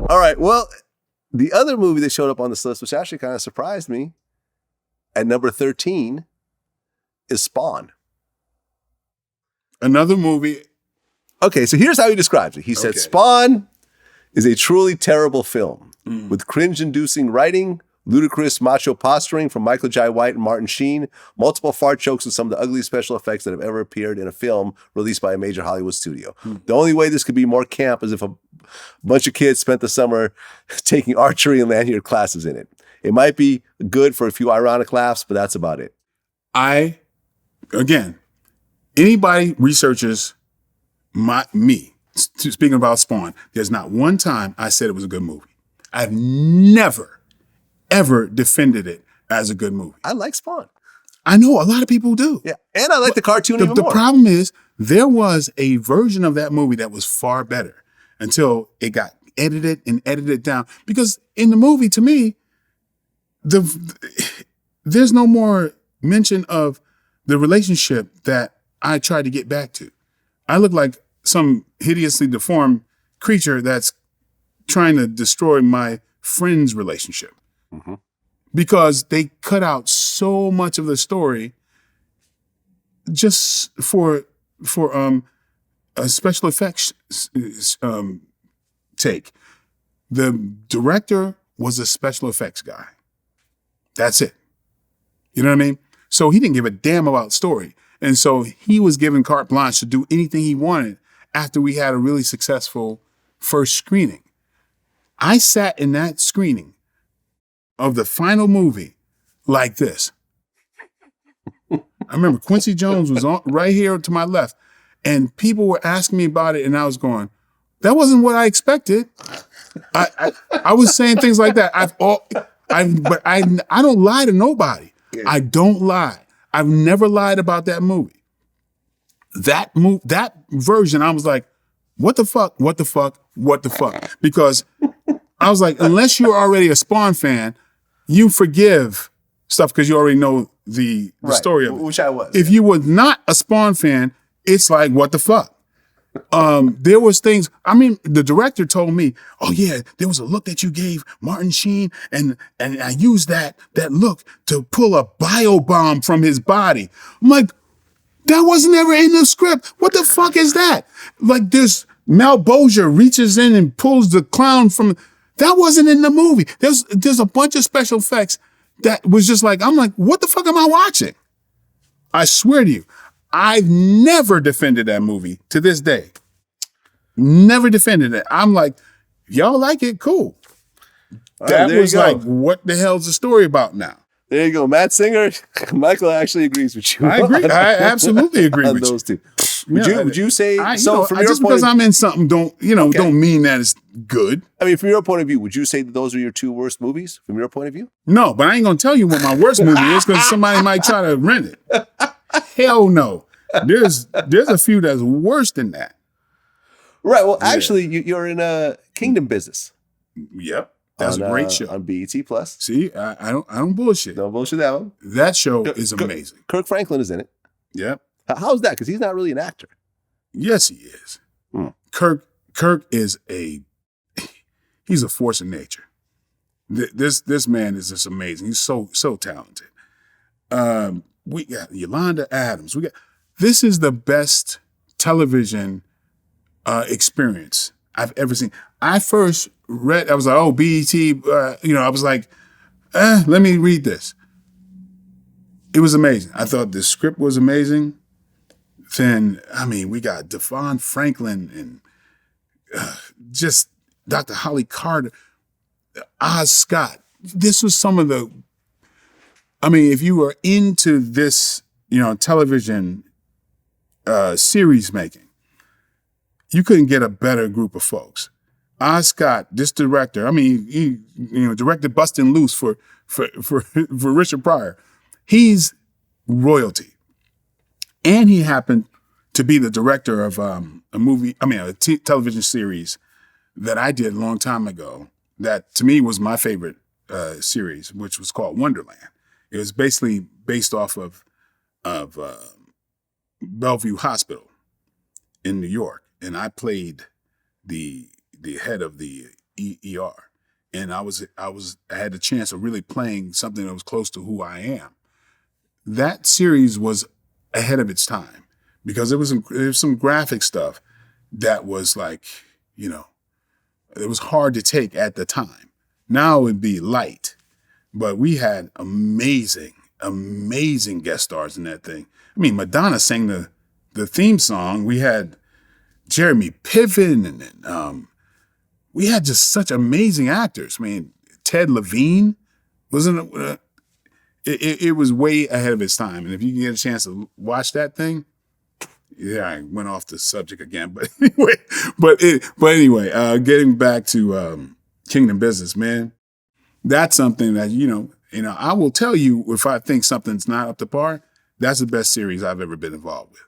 All right. Well, the other movie that showed up on this list, which actually kind of surprised me, at number 13, is Spawn. Another movie. Okay, so here's how he describes it. He said, Spawn is a truly terrible film with cringe-inducing writing, ludicrous macho posturing from Michael Jai White and Martin Sheen, multiple fart jokes, and some of the ugliest special effects that have ever appeared in a film released by a major Hollywood studio. The only way this could be more camp is if a bunch of kids spent the summer taking archery and lanyard classes in it. It might be good for a few ironic laughs, but that's about it. Again, anybody researches me, speaking about Spawn, there's not one time I said it was a good movie. I've never, ever defended it as a good movie. I like Spawn. I know a lot of people do. Yeah, and I like the cartoon even more. The problem is there was a version of that movie that was far better until it got edited and edited down. Because in the movie, to me, there's no more mention of the relationship that I tried to get back to. I look like some hideously deformed creature that's trying to destroy my friend's relationship. Mm-hmm. Because they cut out so much of the story just for a special effects take. The director was a special effects guy. That's it. You know what I mean? So he didn't give a damn about story. And so he was given carte blanche to do anything he wanted after we had a really successful first screening. I sat in that screening of the final movie like this. I remember Quincy Jones was on right here to my left, and people were asking me about it, and I was going, that wasn't what I expected. I was saying things like that. But I don't lie to nobody. Yeah. I don't lie. I've never lied about that movie. That version, I was like, what the fuck, what the fuck, what the fuck? Because I was like, unless you're already a Spawn fan, you forgive stuff because you already know the story of it. Which I was. If you were not a Spawn fan, it's like, what the fuck? There was things, the director told me, oh yeah, there was a look that you gave Martin Sheen and I used that look to pull a bio bomb from his body. I'm like, that wasn't ever in the script. What the fuck is that? Like this Malbosia reaches in and pulls the clown from, that wasn't in the movie. There's a bunch of special effects that was just like, I'm like, what the fuck am I watching? I swear to you, I've never defended that movie to this day. Never defended it. I'm like, y'all like it? Cool. That was like, what the hell's the story about now? There you go. Matt Singer, Michael actually agrees with you. I agree. I absolutely agree with those two. Would you say, so from your just because I'm in something don't mean that it's good. I mean, from your point of view, would you say that those are your two worst movies from your point of view? No, but I ain't going to tell you what my worst movie is because somebody might try to rent it. Hell no. There's a few that's worse than that. Right. Well, actually, you're in a Kingdom Business. Yep. That's a great show. On BET Plus. See, I don't bullshit. Don't bullshit that one. That show is amazing. Kirk Franklin is in it. Yep. How's that? Because he's not really an actor. Yes, he is. Kirk is he's a force of nature. This man is just amazing. He's so talented. We got Yolanda Adams. This is the best television experience I've ever seen. I first read, I was like, oh, BET, I was like, let me read this. It was amazing. I thought the script was amazing. Then, we got Devon Franklin and just Dr. Holly Carter, Oz Scott. This was some of the, if you were into this, television series making, you couldn't get a better group of folks. Oz Scott, this director, he directed Bustin' Loose for Richard Pryor. He's royalty. And he happened to be the director of a television series that I did a long time ago that to me was my favorite series, which was called Wonderland. It was basically based off of Bellevue Hospital in New York. And I played the head of the ER, and I had the chance of really playing something that was close to who I am. That series was ahead of its time because there was some graphic stuff that was like, it was hard to take at the time. Now it would be light, but we had amazing guest stars in that thing. I mean, Madonna sang the theme song. We had Jeremy Piven, and we had just such amazing actors. I mean, Ted Levine wasn't. It was way ahead of its time. And if you can get a chance to watch that thing, yeah, I went off the subject again. But anyway, getting back to Kingdom Business, man, that's something that I will tell you if I think something's not up to par. That's the best series I've ever been involved with.